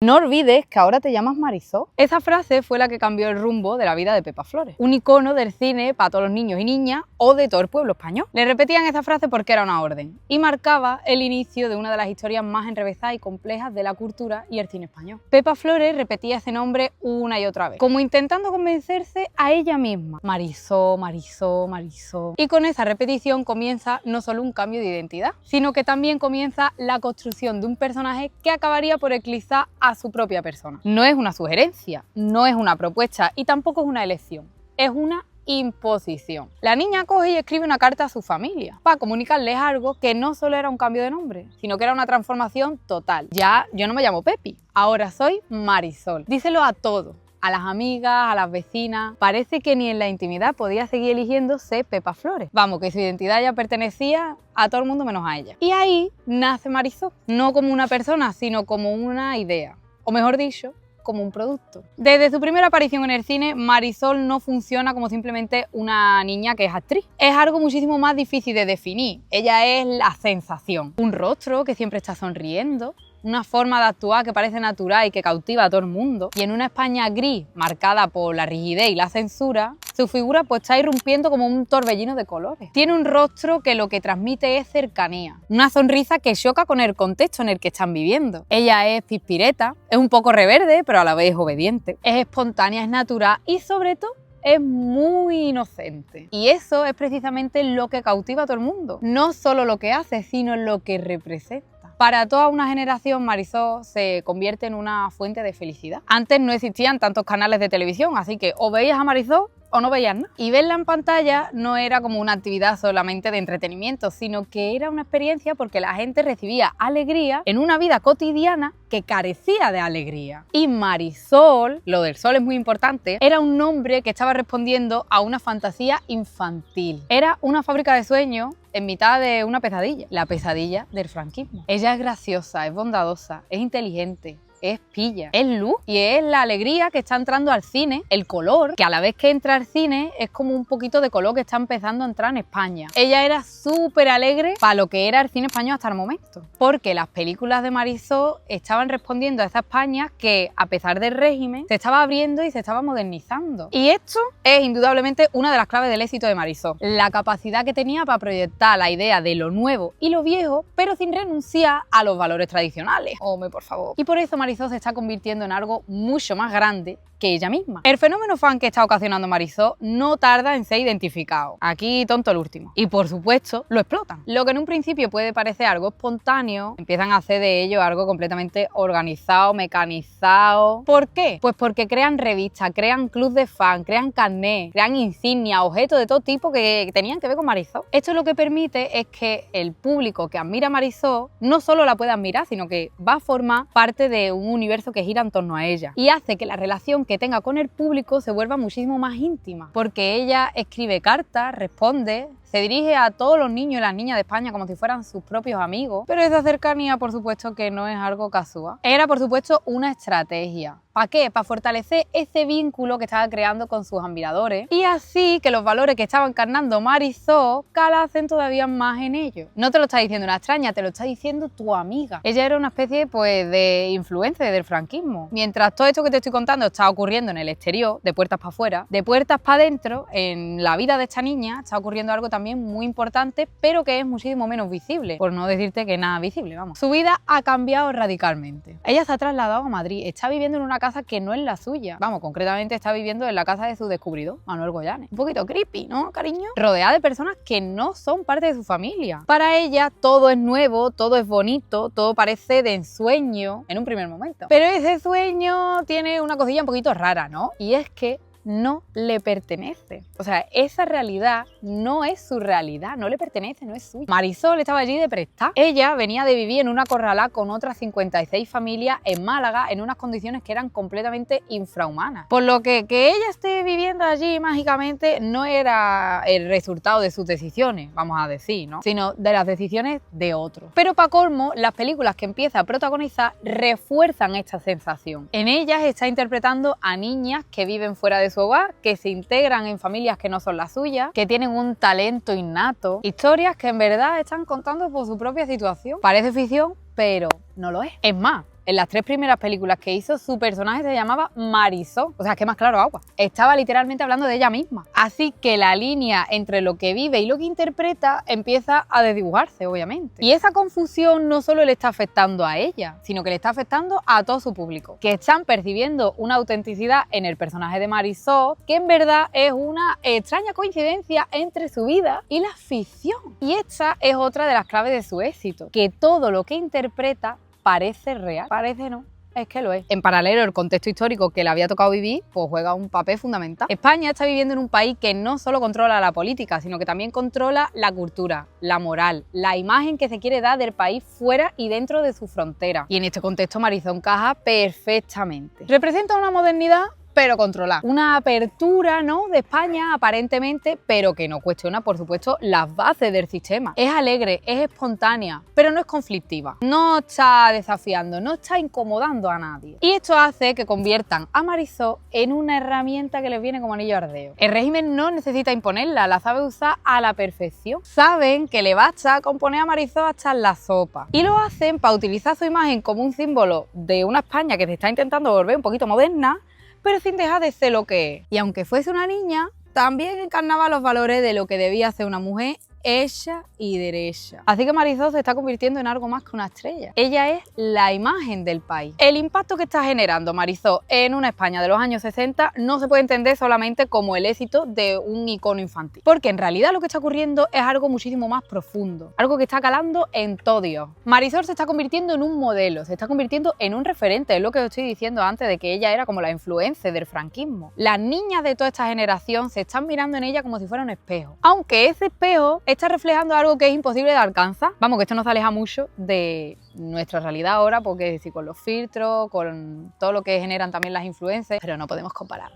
No olvides que ahora te llamas Marisol. Esa frase fue la que cambió el rumbo de la vida de Pepa Flores, un icono del cine para todos los niños y niñas o de todo el pueblo español. Le repetían esa frase porque era una orden y marcaba el inicio de una de las historias más enrevesadas y complejas de la cultura y el cine español. Pepa Flores repetía ese nombre una y otra vez, como intentando convencerse a ella misma. Marisol, Marisol, Marisol. Y con esa repetición comienza no solo un cambio de identidad, sino que también comienza la construcción de un personaje que acabaría por eclipsar a su propia persona. No es una sugerencia, no es una propuesta y tampoco es una elección, es una imposición. La niña coge y escribe una carta a su familia para comunicarles algo que no solo era un cambio de nombre, sino que era una transformación total. Ya yo no me llamo Pepi, ahora soy Marisol. Díselo a todos. A las amigas, a las vecinas. Parece que ni en la intimidad podía seguir eligiéndose Pepa Flores. Vamos, que su identidad ya pertenecía a todo el mundo menos a ella. Y ahí nace Marisol, no como una persona, sino como una idea. O mejor dicho, como un producto. Desde su primera aparición en el cine, Marisol no funciona como simplemente una niña que es actriz. Es algo muchísimo más difícil de definir. Ella es la sensación. Un rostro que siempre está sonriendo, una forma de actuar que parece natural y que cautiva a todo el mundo. Y en una España gris, marcada por la rigidez y la censura, su figura pues está irrumpiendo como un torbellino de colores. Tiene un rostro que lo que transmite es cercanía, una sonrisa que choca con el contexto en el que están viviendo. Ella es pispireta, es un poco reverde, pero a la vez es obediente. Es espontánea, es natural y sobre todo es muy inocente. Y eso es precisamente lo que cautiva a todo el mundo. No solo lo que hace, sino lo que representa. Para toda una generación, Marisol se convierte en una fuente de felicidad. Antes no existían tantos canales de televisión, así que o veías a Marisol o no veías nada. Y verla en pantalla no era como una actividad solamente de entretenimiento, sino que era una experiencia porque la gente recibía alegría en una vida cotidiana que carecía de alegría. Y Marisol, lo del sol es muy importante, era un nombre que estaba respondiendo a una fantasía infantil. Era una fábrica de sueños en mitad de una pesadilla, la pesadilla del franquismo. Ella es graciosa, es bondadosa, es inteligente, es pilla, es luz y es la alegría que está entrando al cine, el color, que a la vez que entra al cine es como un poquito de color que está empezando a entrar en España. Ella era súper alegre para lo que era el cine español hasta el momento, porque las películas de Marisol estaban respondiendo a esa España que, a pesar del régimen, se estaba abriendo y se estaba modernizando. Y esto es indudablemente una de las claves del éxito de Marisol, la capacidad que tenía para proyectar la idea de lo nuevo y lo viejo, pero sin renunciar a los valores tradicionales. Hombre, por favor. Y por eso Marisol se está convirtiendo en algo mucho más grande que ella misma. El fenómeno fan que está ocasionando Marisol no tarda en ser identificado. Aquí tonto el último. Y por supuesto, lo explotan. Lo que en un principio puede parecer algo espontáneo, empiezan a hacer de ello algo completamente organizado, mecanizado. ¿Por qué? Pues porque crean revistas, crean clubs de fan, crean carnet, crean insignias, objetos de todo tipo que tenían que ver con Marisol. Esto lo que permite es que el público que admira a Marisol no solo la pueda admirar, sino que va a formar parte de un universo que gira en torno a ella. Y hace que la relación que tenga con el público se vuelva muchísimo más íntima, porque ella escribe cartas, responde, se dirige a todos los niños y las niñas de España como si fueran sus propios amigos, pero esa cercanía, por supuesto, que no es algo casual. Era, por supuesto, una estrategia. ¿Para qué? Para fortalecer ese vínculo que estaba creando con sus admiradores y así que los valores que estaba encarnando Marisol calasen todavía más en ellos. No te lo está diciendo una extraña, te lo está diciendo tu amiga. Ella era una especie, pues, de influencer del franquismo. Mientras todo esto que te estoy contando está ocurriendo en el exterior, de puertas para afuera, de puertas para adentro, en la vida de esta niña está ocurriendo algo también muy importante, pero que es muchísimo menos visible, por no decirte que nada visible, vamos. Su vida ha cambiado radicalmente. Ella se ha trasladado a Madrid, está viviendo en una casa que no es la suya. Vamos, concretamente está viviendo en la casa de su descubridor, Manuel Goyanes. Un poquito creepy, ¿no, cariño? Rodeada de personas que no son parte de su familia. Para ella todo es nuevo, todo es bonito, todo parece de ensueño en un primer momento. Pero ese sueño tiene una cosilla un poquito rara, ¿no? Y es que no le pertenece. O sea, esa realidad no es su realidad, no le pertenece, no es suya. Marisol estaba allí de prestada. Ella venía de vivir en una corralá con otras 56 familias en Málaga en unas condiciones que eran completamente infrahumanas. Por lo que ella esté viviendo allí mágicamente no era el resultado de sus decisiones, vamos a decir, ¿no? Sino de las decisiones de otros. Pero para colmo, las películas que empieza a protagonizar refuerzan esta sensación. En ellas está interpretando a niñas que viven fuera de su hogar, que se integran en familias que no son las suyas, que tienen un talento innato, historias que en verdad están contando por su propia situación. Parece ficción, pero no lo es. Es más, En las 3 primeras películas que hizo, su personaje se llamaba Marisol. O sea, que más claro agua. Estaba literalmente hablando de ella misma. Así que la línea entre lo que vive y lo que interpreta empieza a desdibujarse, obviamente. Y esa confusión no solo le está afectando a ella, sino que le está afectando a todo su público, que están percibiendo una autenticidad en el personaje de Marisol que en verdad es una extraña coincidencia entre su vida y la ficción. Y esta es otra de las claves de su éxito, que todo lo que interpreta parece real. Parece no. Es que lo es. En paralelo, el contexto histórico que le había tocado vivir, pues juega un papel fundamental. España está viviendo en un país que no solo controla la política, sino que también controla la cultura, la moral, la imagen que se quiere dar del país fuera y dentro de su frontera. Y en este contexto Marisol encaja perfectamente. Representa una modernidad pero controlada. Una apertura, ¿no?, de España aparentemente, pero que no cuestiona, por supuesto, las bases del sistema. Es alegre, es espontánea, pero no es conflictiva. No está desafiando, no está incomodando a nadie. Y esto hace que conviertan a Marisol en una herramienta que les viene como anillo al dedo. El régimen no necesita imponerla, la sabe usar a la perfección. Saben que le basta con poner a Marisol hasta en la sopa. Y lo hacen para utilizar su imagen como un símbolo de una España que se está intentando volver un poquito moderna, pero sin dejar de ser lo que es. Y aunque fuese una niña, también encarnaba los valores de lo que debía ser una mujer hecha y derecha. Así que Marisol se está convirtiendo en algo más que una estrella. Ella es la imagen del país. El impacto que está generando Marisol en una España de los años 60 no se puede entender solamente como el éxito de un icono infantil, porque en realidad lo que está ocurriendo es algo muchísimo más profundo, algo que está calando en todo Dios. Marisol se está convirtiendo en un modelo, se está convirtiendo en un referente, es lo que os estoy diciendo antes de que ella era como la influencer del franquismo. Las niñas de toda esta generación se están mirando en ella como si fuera un espejo, aunque ese espejo está reflejando algo que es imposible de alcanzar. Vamos, que esto no se aleja mucho de nuestra realidad ahora, porque sí, con los filtros, con todo lo que generan también las influencers, pero no podemos comparar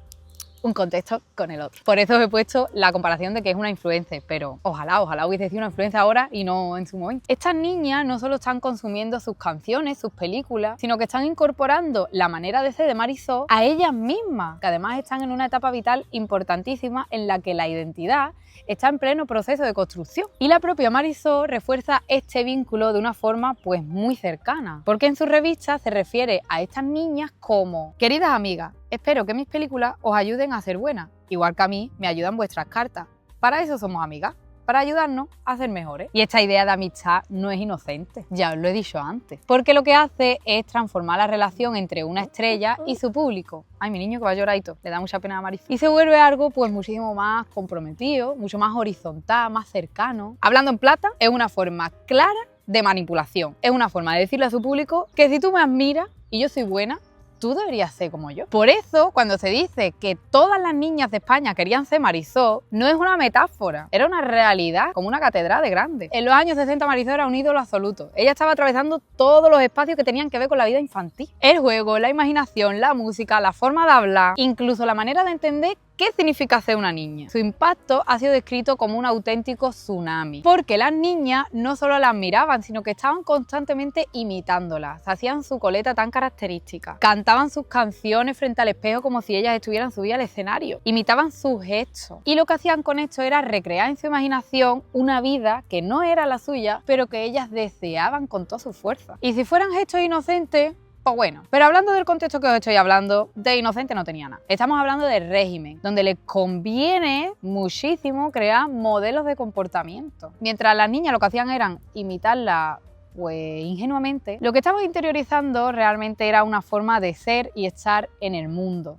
un contexto con el otro. Por eso os he puesto la comparación de que es una influencer, pero ojalá hubiese sido una influencer ahora y no en su momento. Estas niñas no solo están consumiendo sus canciones, sus películas, sino que están incorporando la manera de ser de Marisol a ellas mismas, que además están en una etapa vital importantísima en la que la identidad está en pleno proceso de construcción. Y la propia Marisol refuerza este vínculo de una forma pues muy cercana, porque en su revista se refiere a estas niñas como: queridas amigas, espero que mis películas os ayuden a ser buenas, igual que a mí me ayudan vuestras cartas. Para eso somos amigas, para ayudarnos a ser mejores. Y esta idea de amistad no es inocente, ya os lo he dicho antes, porque lo que hace es transformar la relación entre una estrella y su público. Ay, mi niño que va a llorar y todo, le da mucha pena a Marisol. Y se vuelve algo pues muchísimo más comprometido, mucho más horizontal, más cercano. Hablando en plata, es una forma clara de manipulación. Es una forma de decirle a su público que si tú me admiras y yo soy buena, tú deberías ser como yo. Por eso, cuando se dice que todas las niñas de España querían ser Marisol, no es una metáfora, era una realidad, como una catedral de grande. En los años 60 Marisol era un ídolo absoluto. Ella estaba atravesando todos los espacios que tenían que ver con la vida infantil. El juego, la imaginación, la música, la forma de hablar, incluso la manera de entender ¿qué significa ser una niña? Su impacto ha sido descrito como un auténtico tsunami, porque las niñas no solo la admiraban, sino que estaban constantemente imitándola, se hacían su coleta tan característica, cantaban sus canciones frente al espejo como si ellas estuvieran subidas al escenario, imitaban sus gestos, y lo que hacían con esto era recrear en su imaginación una vida que no era la suya, pero que ellas deseaban con toda su fuerza. Y si fueran gestos inocentes, pues bueno, pero hablando del contexto que os estoy hablando, de inocente no tenía nada. Estamos hablando del régimen, donde les conviene muchísimo crear modelos de comportamiento. Mientras las niñas lo que hacían eran imitarla pues ingenuamente, lo que estaban interiorizando realmente era una forma de ser y estar en el mundo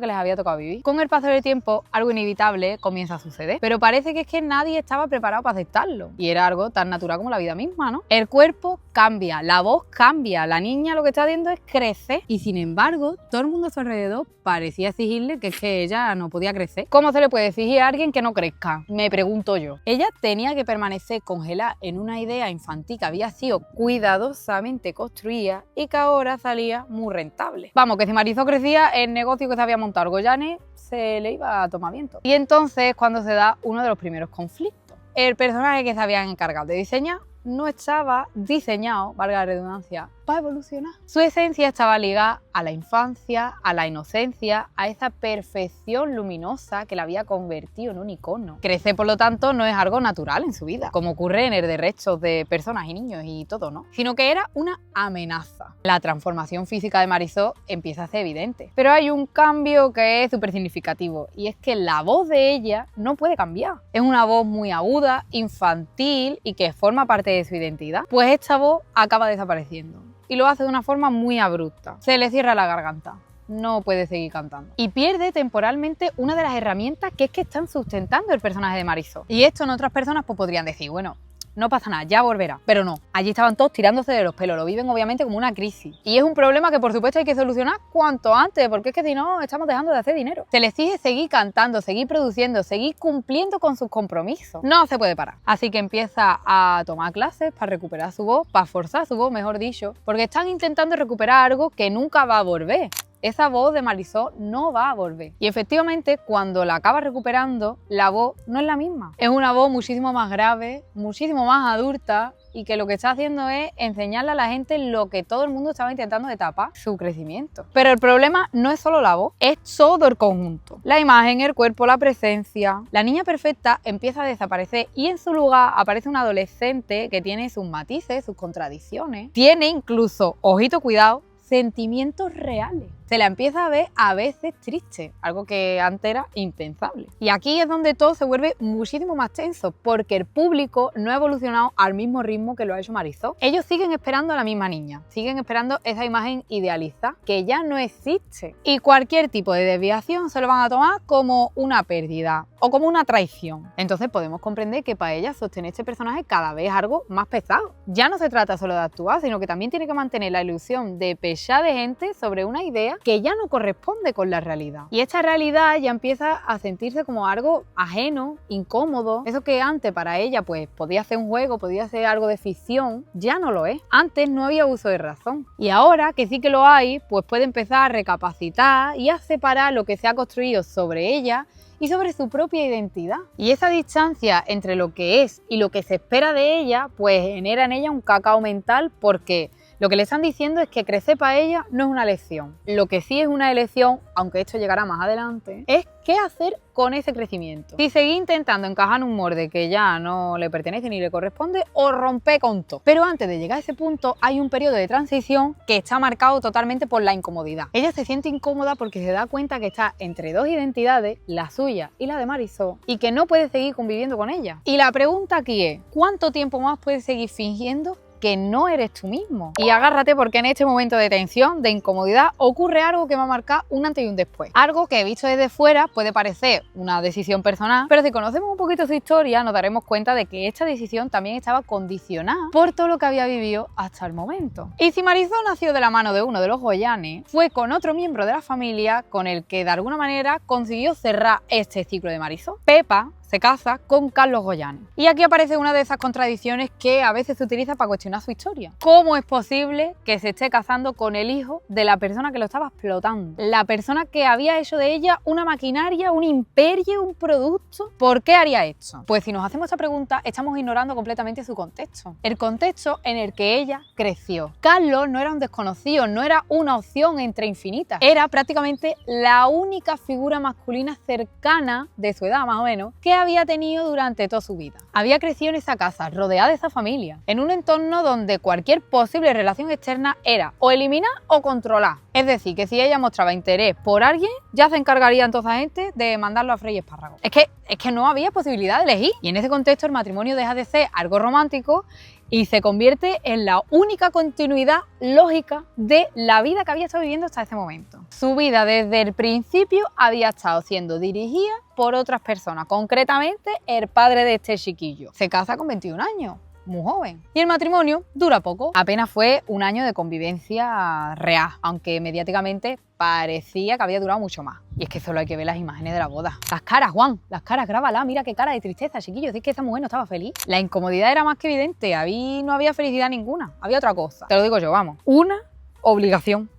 que les había tocado vivir. Con el paso del tiempo, algo inevitable comienza a suceder, pero parece que es que nadie estaba preparado para aceptarlo, y era algo tan natural como la vida misma, ¿no? El cuerpo cambia, la voz cambia, la niña lo que está haciendo es crecer, y sin embargo, todo el mundo a su alrededor parecía exigirle que es que ella no podía crecer. ¿Cómo se le puede exigir a alguien que no crezca? Me pregunto yo. Ella tenía que permanecer congelada en una idea infantil que había sido cuidadosamente construida y que ahora salía muy rentable. Vamos, que si Marisol crecía, el negocio que se había montado Goyanes se le iba a tomar viento. Y entonces cuando se da uno de los primeros conflictos. El personaje que se habían encargado de diseñar no estaba diseñado, valga la redundancia, para evolucionar. Su esencia estaba ligada a la infancia, a la inocencia, a esa perfección luminosa que la había convertido en un icono. Crecer, por lo tanto, no es algo natural en su vida, como ocurre en el de restos de personas y niños y todo, ¿no? Sino que era una amenaza. La transformación física de Marisol empieza a ser evidente. Pero hay un cambio que es súper significativo, y es que la voz de ella no puede cambiar. Es una voz muy aguda, infantil y que forma parte de su identidad. Pues esta voz acaba desapareciendo. Y lo hace de una forma muy abrupta. Se le cierra la garganta. No puede seguir cantando. Y pierde temporalmente una de las herramientas que están sustentando el personaje de Marisol. Y esto en otras personas pues podrían decir, bueno, no pasa nada, ya volverá. Pero no, allí estaban todos tirándose de los pelos, lo viven obviamente como una crisis. Y es un problema que por supuesto hay que solucionar cuanto antes, porque es que si no estamos dejando de hacer dinero. Se les exige seguir cantando, seguir produciendo, seguir cumpliendo con sus compromisos. No se puede parar. Así que empieza a tomar clases para recuperar su voz, para forzar su voz, mejor dicho, porque están intentando recuperar algo que nunca va a volver. Esa voz de Marisol no va a volver. Y efectivamente, cuando la acaba recuperando, la voz no es la misma. Es una voz muchísimo más grave, muchísimo más adulta, y que lo que está haciendo es enseñarle a la gente lo que todo el mundo estaba intentando de tapar, su crecimiento. Pero el problema no es solo la voz, es todo el conjunto. La imagen, el cuerpo, la presencia. La niña perfecta empieza a desaparecer y en su lugar aparece una adolescente que tiene sus matices, sus contradicciones. Tiene incluso, ojito cuidado, sentimientos reales. Se la empieza a ver a veces triste, algo que antes era impensable. Y aquí es donde todo se vuelve muchísimo más tenso, porque el público no ha evolucionado al mismo ritmo que lo ha hecho Marisol. Ellos siguen esperando a la misma niña, siguen esperando esa imagen idealizada que ya no existe. Y cualquier tipo de desviación se lo van a tomar como una pérdida o como una traición. Entonces podemos comprender que para ella sostener este personaje cada vez es algo más pesado. Ya no se trata solo de actuar, sino que también tiene que mantener la ilusión de pechar de gente sobre una idea que ya no corresponde con la realidad. Y esta realidad ya empieza a sentirse como algo ajeno, incómodo. Eso que antes para ella pues podía ser un juego, podía ser algo de ficción, ya no lo es. Antes no había uso de razón. Y ahora que sí que lo hay, pues puede empezar a recapacitar y a separar lo que se ha construido sobre ella y sobre su propia identidad. Y esa distancia entre lo que es y lo que se espera de ella, pues genera en ella un cacao mental, porque lo que le están diciendo es que crecer para ella no es una elección. Lo que sí es una elección, aunque esto llegará más adelante, es qué hacer con ese crecimiento. Si seguir intentando encajar en un molde que ya no le pertenece ni le corresponde, o romper con todo. Pero antes de llegar a ese punto hay un periodo de transición que está marcado totalmente por la incomodidad. Ella se siente incómoda porque se da cuenta que está entre dos identidades, la suya y la de Marisol, y que no puede seguir conviviendo con ella. Y la pregunta aquí es, ¿cuánto tiempo más puedes seguir fingiendo que no eres tú mismo? Y agárrate, porque en este momento de tensión, de incomodidad, ocurre algo que va a marcar un antes y un después. Algo que visto desde fuera puede parecer una decisión personal, pero si conocemos un poquito su historia nos daremos cuenta de que esta decisión también estaba condicionada por todo lo que había vivido hasta el momento. Y si Marisol nació de la mano de uno de los Goyanes, fue con otro miembro de la familia con el que de alguna manera consiguió cerrar este ciclo de Marisol. Pepa se casa con Carlos Goyanes. Y aquí aparece una de esas contradicciones que a veces se utiliza para cuestionar su historia. ¿Cómo es posible que se esté casando con el hijo de la persona que lo estaba explotando? La persona que había hecho de ella una maquinaria, un imperio, un producto. ¿Por qué haría esto? Pues si nos hacemos esta pregunta, estamos ignorando completamente su contexto. El contexto en el que ella creció. Carlos no era un desconocido, no era una opción entre infinitas. Era prácticamente la única figura masculina cercana de su edad, más o menos, que había tenido durante toda su vida. Había crecido en esa casa, rodeada de esa familia, en un entorno donde cualquier posible relación externa era o eliminar o controlar. Es decir, que si ella mostraba interés por alguien, ya se encargarían toda esa gente de mandarlo a freír espárragos. Es que no había posibilidad de elegir. Y en ese contexto el matrimonio deja de ser algo romántico y se convierte en la única continuidad lógica de la vida que había estado viviendo hasta ese momento. Su vida desde el principio había estado siendo dirigida por otras personas, concretamente el padre de este chiquillo. Se casa con 21 años. Muy joven. Y el matrimonio dura poco. Apenas fue un año de convivencia real, aunque mediáticamente parecía que había durado mucho más. Y es que solo hay que ver las imágenes de la boda. Las caras, Juan, las caras, grábala, mira qué cara de tristeza, chiquillo. Es que esa mujer no estaba feliz. La incomodidad era más que evidente, ahí no había felicidad ninguna, había otra cosa. Te lo digo yo, vamos. Una obligación.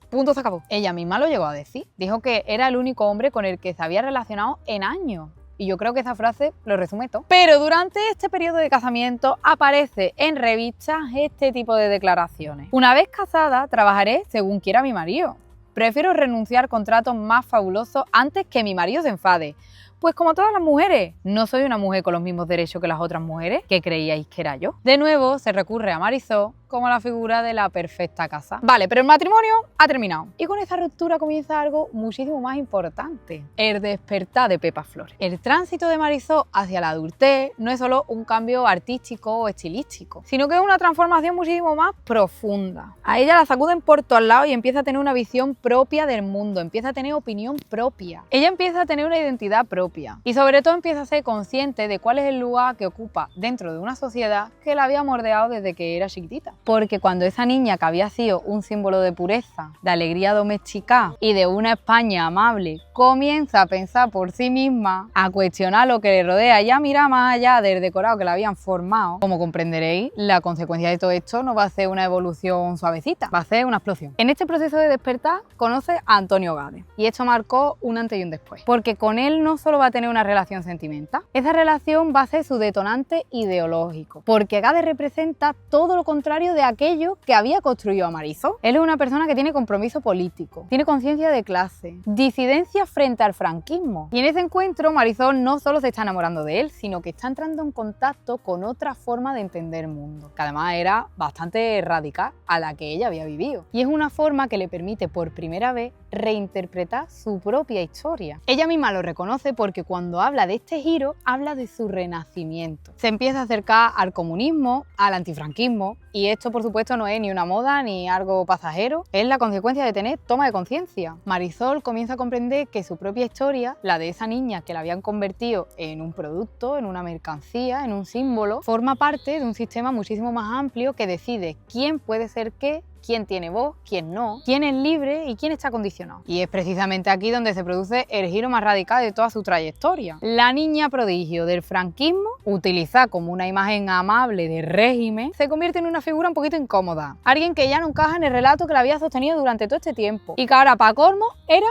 Punto, se acabó. Ella misma lo llegó a decir. Dijo que era el único hombre con el que se había relacionado en años. Y yo creo que esa frase lo resume todo. Pero durante este periodo de casamiento aparece en revistas este tipo de declaraciones. Una vez casada, trabajaré según quiera mi marido. Prefiero renunciar a contratos más fabulosos antes que mi marido se enfade. Pues como todas las mujeres, no soy una mujer con los mismos derechos que las otras mujeres, que creíais que era yo. De nuevo se recurre a Marisol como la figura de la perfecta casa. Vale, pero el matrimonio ha terminado. Y con esta ruptura comienza algo muchísimo más importante: el despertar de Pepa Flores. El tránsito de Marisol hacia la adultez no es solo un cambio artístico o estilístico, sino que es una transformación muchísimo más profunda. A ella la sacuden por todos lados y empieza a tener una visión propia del mundo, empieza a tener opinión propia. Ella empieza a tener una identidad propia. Y sobre todo empieza a ser consciente de cuál es el lugar que ocupa dentro de una sociedad que la había mordeado desde que era chiquitita. Porque cuando esa niña, que había sido un símbolo de pureza, de alegría doméstica y de una España amable, comienza a pensar por sí misma, a cuestionar lo que le rodea y a mirar más allá del decorado que la habían formado, como comprenderéis, la consecuencia de todo esto no va a ser una evolución suavecita, va a ser una explosión. En este proceso de despertar conoce a Antonio Gade y esto marcó un antes y un después, porque con él no solo va a tener una relación sentimental, esa relación va a ser su detonante ideológico, porque Gade representa todo lo contrario de aquello que había construido a Marisol. Él es una persona que tiene compromiso político, tiene conciencia de clase, disidencia frente al franquismo. Y en ese encuentro Marisol no solo se está enamorando de él, sino que está entrando en contacto con otra forma de entender el mundo, que además era bastante radical a la que ella había vivido. Y es una forma que le permite por primera vez reinterpretar su propia historia. Ella misma lo reconoce porque cuando habla de este giro, habla de su renacimiento. Se empieza a acercar al comunismo, al antifranquismo, y esto por supuesto no es ni una moda ni algo pasajero, es la consecuencia de tener toma de conciencia. Marisol comienza a comprender que su propia historia, la de esa niña que la habían convertido en un producto, en una mercancía, en un símbolo, forma parte de un sistema muchísimo más amplio que decide quién puede ser qué, quién tiene voz, quién no, quién es libre y quién está condicionado. Y es precisamente aquí donde se produce el giro más radical de toda su trayectoria. La niña prodigio del franquismo, utilizada como una imagen amable de régimen, se convierte en una figura un poquito incómoda. Alguien que ya no encaja en el relato que la había sostenido durante todo este tiempo. Y que ahora, para colmo, era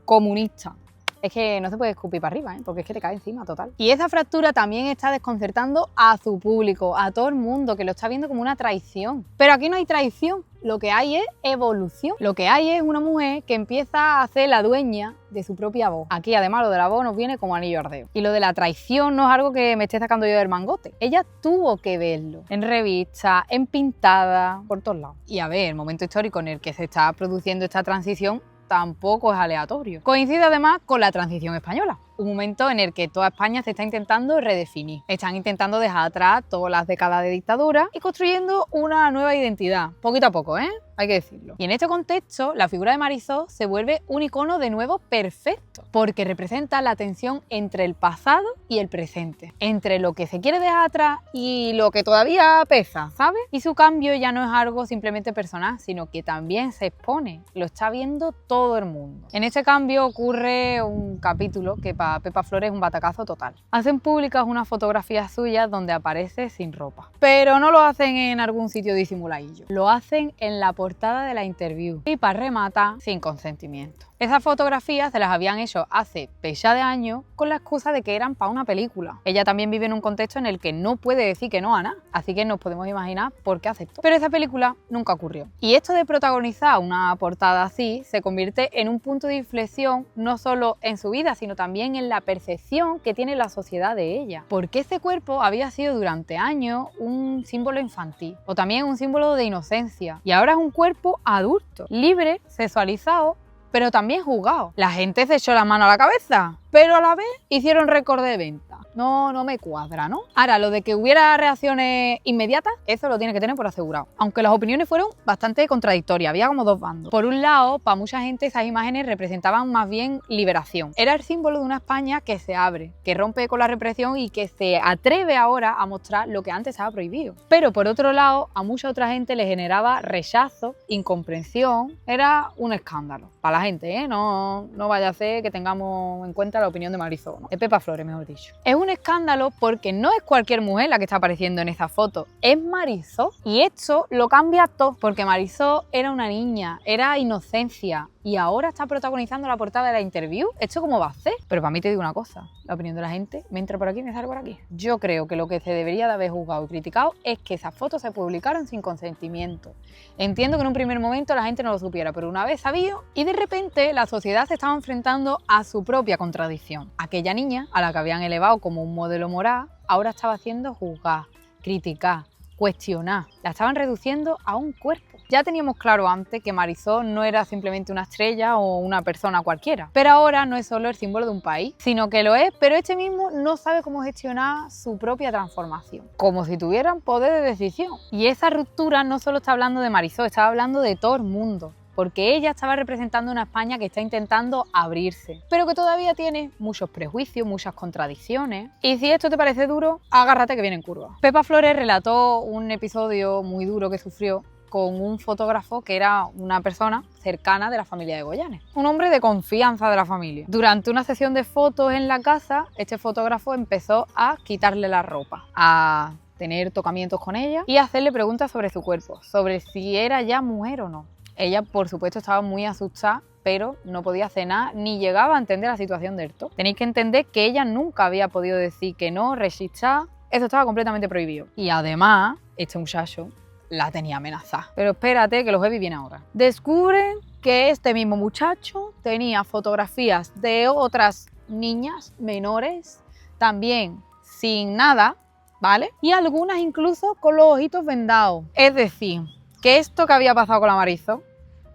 comunista. Es que no se puede escupir para arriba, porque es que te cae encima, total. Y esa fractura también está desconcertando a su público, a todo el mundo, que lo está viendo como una traición. Pero aquí no hay traición, lo que hay es evolución. Lo que hay es una mujer que empieza a ser la dueña de su propia voz. Aquí además lo de la voz nos viene como anillo al dedo. Y lo de la traición no es algo que me esté sacando yo del mangote. Ella tuvo que verlo en revistas, en pintadas, por todos lados. Y a ver, el momento histórico en el que se está produciendo esta transición tampoco es aleatorio. Coincide además con la transición española, un momento en el que toda España se está intentando redefinir. Están intentando dejar atrás todas las décadas de dictadura y construyendo una nueva identidad, poquito a poco, hay que decirlo. Y en este contexto, la figura de Marisol se vuelve un icono de nuevo perfecto, porque representa la tensión entre el pasado y el presente, entre lo que se quiere dejar atrás y lo que todavía pesa, ¿sabes? Y su cambio ya no es algo simplemente personal, sino que también se expone, lo está viendo todo el mundo. En este cambio ocurre un capítulo que para Pepa Flores es un batacazo total. Hacen públicas unas fotografías suyas donde aparece sin ropa, pero no lo hacen en algún sitio disimuladillo, lo hacen en la portada de la Interview y para rematar sin consentimiento. Esas fotografías se las habían hecho hace pella de años con la excusa de que eran para una película. Ella también vive en un contexto en el que no puede decir que no a nada, así que nos podemos imaginar por qué aceptó. Pero esa película nunca ocurrió. Y esto de protagonizar una portada así se convierte en un punto de inflexión no solo en su vida, sino también en la percepción que tiene la sociedad de ella. Porque ese cuerpo había sido durante años un símbolo infantil o también un símbolo de inocencia y ahora es un cuerpo adulto, libre, sexualizado, pero también juzgado. La gente se echó la mano a la cabeza, pero a la vez hicieron récord de venta. No me cuadra, ¿no? Ahora, lo de que hubiera reacciones inmediatas, eso lo tiene que tener por asegurado. Aunque las opiniones fueron bastante contradictorias, había como dos bandos. Por un lado, para mucha gente esas imágenes representaban más bien liberación. Era el símbolo de una España que se abre, que rompe con la represión y que se atreve ahora a mostrar lo que antes estaba prohibido. Pero por otro lado, a mucha otra gente le generaba rechazo, incomprensión, era un escándalo. Para la gente, no vaya a ser que tengamos en cuenta la opinión de Marisol, ¿no? De Pepa Flores, mejor dicho. Es un escándalo porque no es cualquier mujer la que está apareciendo en esa foto, es Marisol. Y esto lo cambia todo, porque Marisol era una niña, era inocencia, y ahora está protagonizando la portada de la Interview. ¿Esto cómo va a ser? Pero para mí te digo una cosa, la opinión de la gente me entra por aquí y me sale por aquí. Yo creo que lo que se debería de haber juzgado y criticado es que esas fotos se publicaron sin consentimiento. Entiendo que en un primer momento la gente no lo supiera, pero una vez sabido, y de repente la sociedad se estaba enfrentando a su propia contradicción. Aquella niña, a la que habían elevado como un modelo moral, ahora estaba haciendo juzgar, criticar, cuestionar. La estaban reduciendo a un cuerpo. Ya teníamos claro antes que Marisol no era simplemente una estrella o una persona cualquiera, pero ahora no es solo el símbolo de un país, sino que lo es, pero este mismo no sabe cómo gestionar su propia transformación, como si tuvieran poder de decisión. Y esa ruptura no solo está hablando de Marisol, está hablando de todo el mundo, porque ella estaba representando una España que está intentando abrirse, pero que todavía tiene muchos prejuicios, muchas contradicciones. Y si esto te parece duro, agárrate que viene en curva. Pepa Flores relató un episodio muy duro que sufrió con un fotógrafo que era una persona cercana de la familia de Goyanes, un hombre de confianza de la familia. Durante una sesión de fotos en la casa, este fotógrafo empezó a quitarle la ropa, a tener tocamientos con ella y a hacerle preguntas sobre su cuerpo, sobre si era ya mujer o no. Ella, por supuesto, estaba muy asustada, pero no podía hacer nada ni llegaba a entender la situación del todo. Tenéis que entender que ella nunca había podido decir que no, resistir, eso estaba completamente prohibido. Y además, este muchacho la tenía amenazada. Pero espérate que los heavy viene ahora. Descubren que este mismo muchacho tenía fotografías de otras niñas menores, también sin nada, ¿vale? Y algunas incluso con los ojitos vendados. Es decir, que esto que había pasado con la Marisol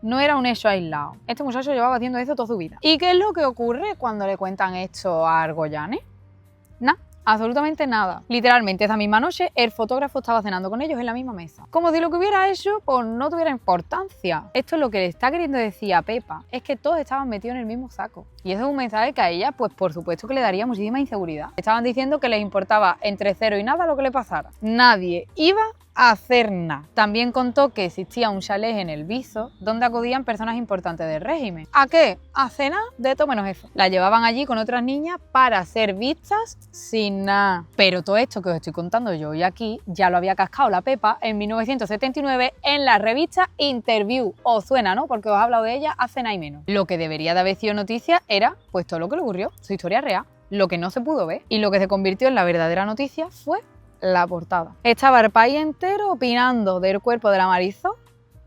no era un hecho aislado. Este muchacho llevaba haciendo eso toda su vida. ¿Y qué es lo que ocurre cuando le cuentan esto a Argollanes? Nada. Absolutamente nada. Literalmente esa misma noche el fotógrafo estaba cenando con ellos en la misma mesa. Como si lo que hubiera hecho pues no tuviera importancia. Esto es lo que le está queriendo decir a Pepa, es que todos estaban metidos en el mismo saco. Y eso es un mensaje que a ella pues por supuesto que le daría muchísima inseguridad. Estaban diciendo que les importaba entre cero y nada lo que le pasara. Nadie iba a hacer nada. También contó que existía un chalet en el Viso donde acudían personas importantes del régimen. ¿A qué? A cenar de todo menos eso. La llevaban allí con otras niñas para ser vistas sin nada. Pero todo esto que os estoy contando yo hoy aquí ya lo había cascado la Pepa en 1979 en la revista Interview. Os suena, ¿no? Porque os he hablado de ella hace nada y menos. Lo que debería de haber sido noticia era pues todo lo que le ocurrió, su historia real, lo que no se pudo ver y lo que se convirtió en la verdadera noticia fue la portada. Estaba el país entero opinando del cuerpo de la Marisol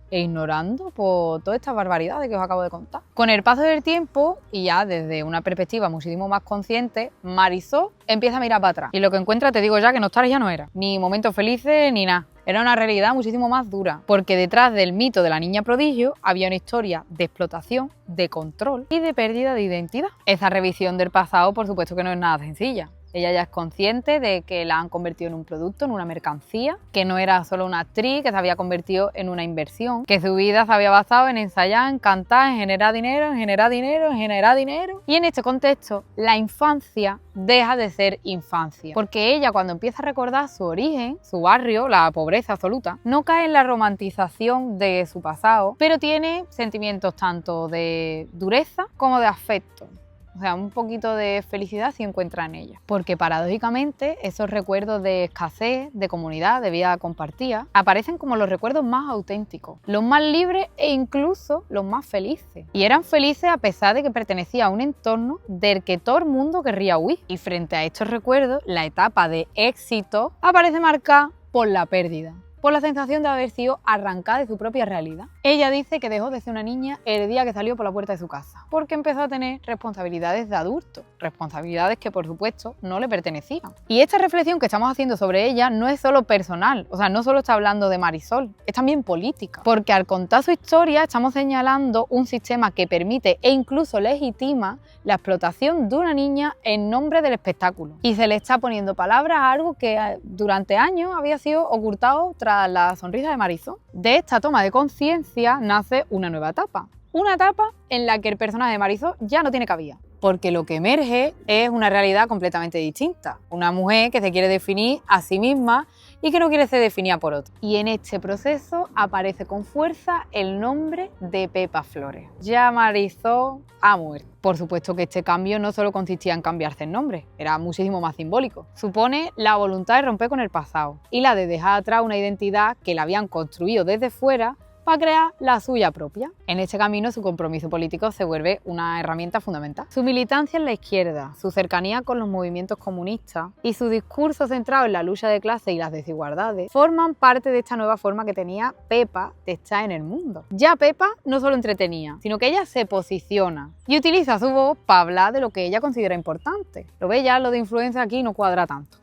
e ignorando por todas estas barbaridades que os acabo de contar. Con el paso del tiempo, y ya desde una perspectiva muchísimo más consciente, Marisol empieza a mirar para atrás. Y lo que encuentra, te digo ya, que nostalgia no era. Ni momentos felices, ni nada. Era una realidad muchísimo más dura, porque detrás del mito de la niña prodigio había una historia de explotación, de control y de pérdida de identidad. Esa revisión del pasado, por supuesto que no es nada sencilla. Ella ya es consciente de que la han convertido en un producto, en una mercancía, que no era solo una actriz, que se había convertido en una inversión, que su vida se había basado en ensayar, en cantar, en generar dinero, en generar dinero, en generar dinero. Y en este contexto, la infancia deja de ser infancia, porque ella cuando empieza a recordar su origen, su barrio, la pobreza absoluta, no cae en la romantización de su pasado, pero tiene sentimientos tanto de dureza como de afecto. O sea, un poquito de felicidad se encuentra en ella. Porque paradójicamente esos recuerdos de escasez, de comunidad, de vida compartida, aparecen como los recuerdos más auténticos, los más libres e incluso los más felices. Y eran felices a pesar de que pertenecía a un entorno del que todo el mundo querría huir. Y frente a estos recuerdos, la etapa de éxito aparece marcada por la pérdida, por la sensación de haber sido arrancada de su propia realidad. Ella dice que dejó de ser una niña el día que salió por la puerta de su casa, porque empezó a tener responsabilidades de adulto, responsabilidades que por supuesto no le pertenecían. Y esta reflexión que estamos haciendo sobre ella no es solo personal, o sea, no solo está hablando de Marisol, es también política, porque al contar su historia estamos señalando un sistema que permite e incluso legitima la explotación de una niña en nombre del espectáculo. Y se le está poniendo palabras a algo que durante años había sido ocultado tras la sonrisa de Marisol. De esta toma de conciencia nace una nueva etapa. Una etapa en la que el personaje de Marisol ya no tiene cabida, porque lo que emerge es una realidad completamente distinta. Una mujer que se quiere definir a sí misma, y que no quiere ser definida por otro. Y en este proceso aparece con fuerza el nombre de Pepa Flores. Ya Marisol ha muerto. Por supuesto que este cambio no solo consistía en cambiarse el nombre, era muchísimo más simbólico. Supone la voluntad de romper con el pasado y la de dejar atrás una identidad que la habían construido desde fuera para crear la suya propia. En este camino su compromiso político se vuelve una herramienta fundamental. Su militancia en la izquierda, su cercanía con los movimientos comunistas y su discurso centrado en la lucha de clase y las desigualdades forman parte de esta nueva forma que tenía Pepa de estar en el mundo. Ya Pepa no solo entretenía, sino que ella se posiciona y utiliza su voz para hablar de lo que ella considera importante. Lo ve, ya lo de influencia aquí no cuadra tanto.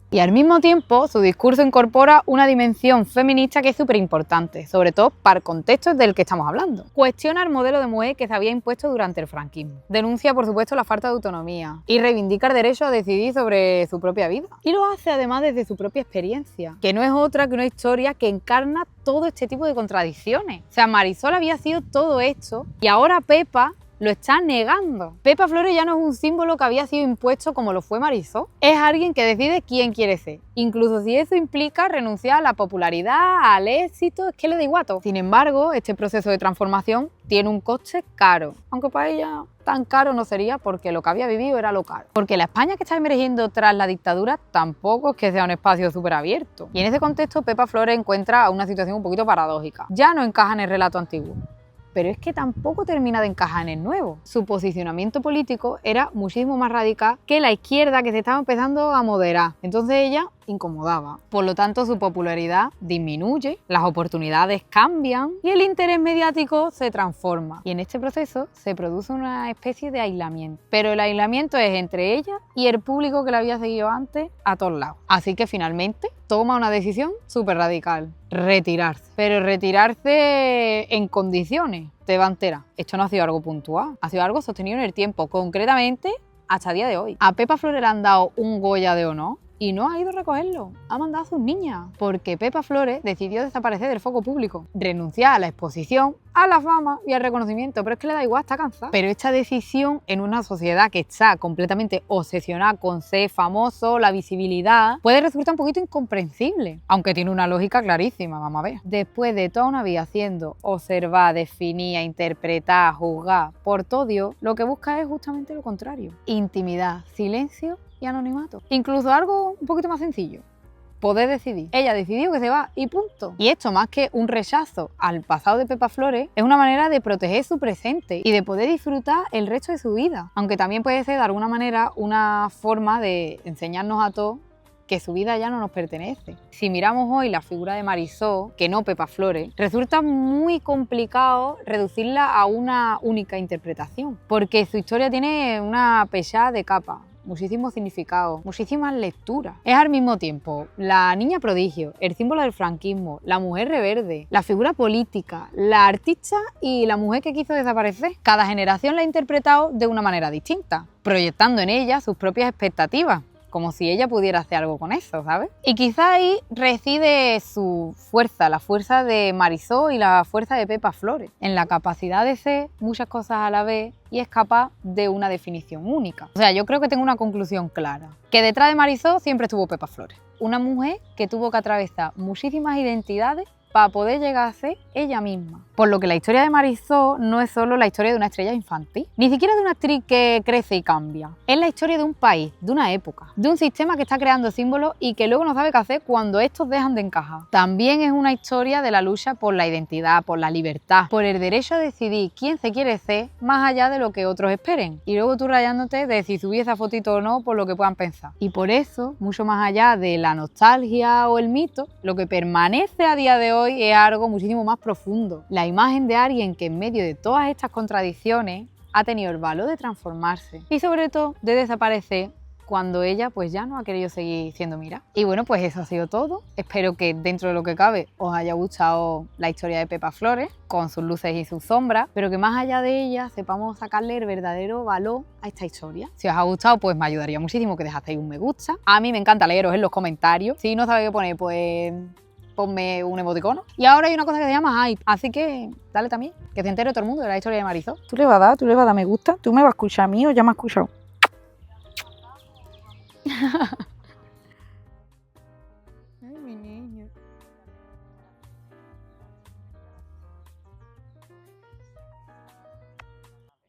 Y al mismo tiempo, su discurso incorpora una dimensión feminista que es súper importante, sobre todo para el contexto del que estamos hablando. Cuestiona el modelo de mujer que se había impuesto durante el franquismo. Denuncia, por supuesto, la falta de autonomía y reivindica el derecho a decidir sobre su propia vida. Y lo hace además desde su propia experiencia, que no es otra que una historia que encarna todo este tipo de contradicciones. O sea, Marisol había sido todo esto y ahora Pepa lo está negando. Pepa Flores ya no es un símbolo que había sido impuesto como lo fue Marisol. Es alguien que decide quién quiere ser. Incluso si eso implica renunciar a la popularidad, al éxito, es que le da igual todo. Sin embargo, este proceso de transformación tiene un coste caro. Aunque para ella tan caro no sería porque lo que había vivido era lo caro. Porque la España que está emergiendo tras la dictadura tampoco es que sea un espacio súper abierto. Y en ese contexto Pepa Flores encuentra una situación un poquito paradójica. Ya no encaja en el relato antiguo, pero es que tampoco termina de encajar en el nuevo. Su posicionamiento político era muchísimo más radical que la izquierda que se estaba empezando a moderar. Entonces ella incomodaba. Por lo tanto, su popularidad disminuye, las oportunidades cambian y el interés mediático se transforma. Y en este proceso se produce una especie de aislamiento. Pero el aislamiento es entre ella y el público que la había seguido antes a todos lados. Así que finalmente toma una decisión súper radical: retirarse. Pero retirarse en condiciones. Te va entera. Esto no ha sido algo puntual, ha sido algo sostenido en el tiempo, concretamente hasta el día de hoy. A Pepa Flores le han dado un Goya de honor y no ha ido a recogerlo, ha mandado a sus niñas, porque Pepa Flores decidió desaparecer del foco público, renunciar a la exposición, a la fama y al reconocimiento, pero es que le da igual, está cansada. Pero esta decisión en una sociedad que está completamente obsesionada con ser famoso, la visibilidad, puede resultar un poquito incomprensible, aunque tiene una lógica clarísima, vamos a ver. Después de toda una vida haciendo observar, definir, interpretar, juzgar por todo Dios, lo que busca es justamente lo contrario: intimidad, silencio y anonimato. Incluso algo un poquito más sencillo: poder decidir. Ella decidió que se va y punto. Y esto, más que un rechazo al pasado de Pepa Flores, es una manera de proteger su presente y de poder disfrutar el resto de su vida. Aunque también puede ser de alguna manera una forma de enseñarnos a todos que su vida ya no nos pertenece. Si miramos hoy la figura de Marisol, que no Pepa Flores, resulta muy complicado reducirla a una única interpretación, porque su historia tiene una pechada de capa, muchísimos significados, muchísimas lecturas. Es al mismo tiempo la niña prodigio, el símbolo del franquismo, la mujer rebelde, la figura política, la artista y la mujer que quiso desaparecer. Cada generación la ha interpretado de una manera distinta, proyectando en ella sus propias expectativas, como si ella pudiera hacer algo con eso, ¿sabes? Y quizá ahí reside su fuerza, la fuerza de Marisol y la fuerza de Pepa Flores, en la capacidad de ser muchas cosas a la vez y es capaz de una definición única. O sea, yo creo que tengo una conclusión clara: que detrás de Marisol siempre estuvo Pepa Flores, una mujer que tuvo que atravesar muchísimas identidades para poder llegar a ser ella misma. Por lo que la historia de Marisol no es solo la historia de una estrella infantil, ni siquiera de una actriz que crece y cambia. Es la historia de un país, de una época, de un sistema que está creando símbolos y que luego no sabe qué hacer cuando estos dejan de encajar. También es una historia de la lucha por la identidad, por la libertad, por el derecho a decidir quién se quiere ser más allá de lo que otros esperen. Y luego tú rayándote de si subí esa fotito o no por lo que puedan pensar. Y por eso, mucho más allá de la nostalgia o el mito, lo que permanece a día de hoy es algo muchísimo más profundo: la imagen de alguien que en medio de todas estas contradicciones ha tenido el valor de transformarse y sobre todo de desaparecer cuando ella pues ya no ha querido seguir siendo mirada. Y bueno, pues eso ha sido todo. Espero que dentro de lo que cabe os haya gustado la historia de Pepa Flores, con sus luces y sus sombras, pero que más allá de ella sepamos sacarle el verdadero valor a esta historia. Si os ha gustado, pues me ayudaría muchísimo que dejaseis un me gusta. A mí me encanta leeros en los comentarios. Si no sabéis qué poner, pues ponme un emoticono. Y ahora hay una cosa que se llama hype, así que dale también, que se entere todo el mundo de la historia de Marisol. Tú le vas a dar me gusta, tú me vas a escuchar a mí o ya me has escuchado. Ay, mi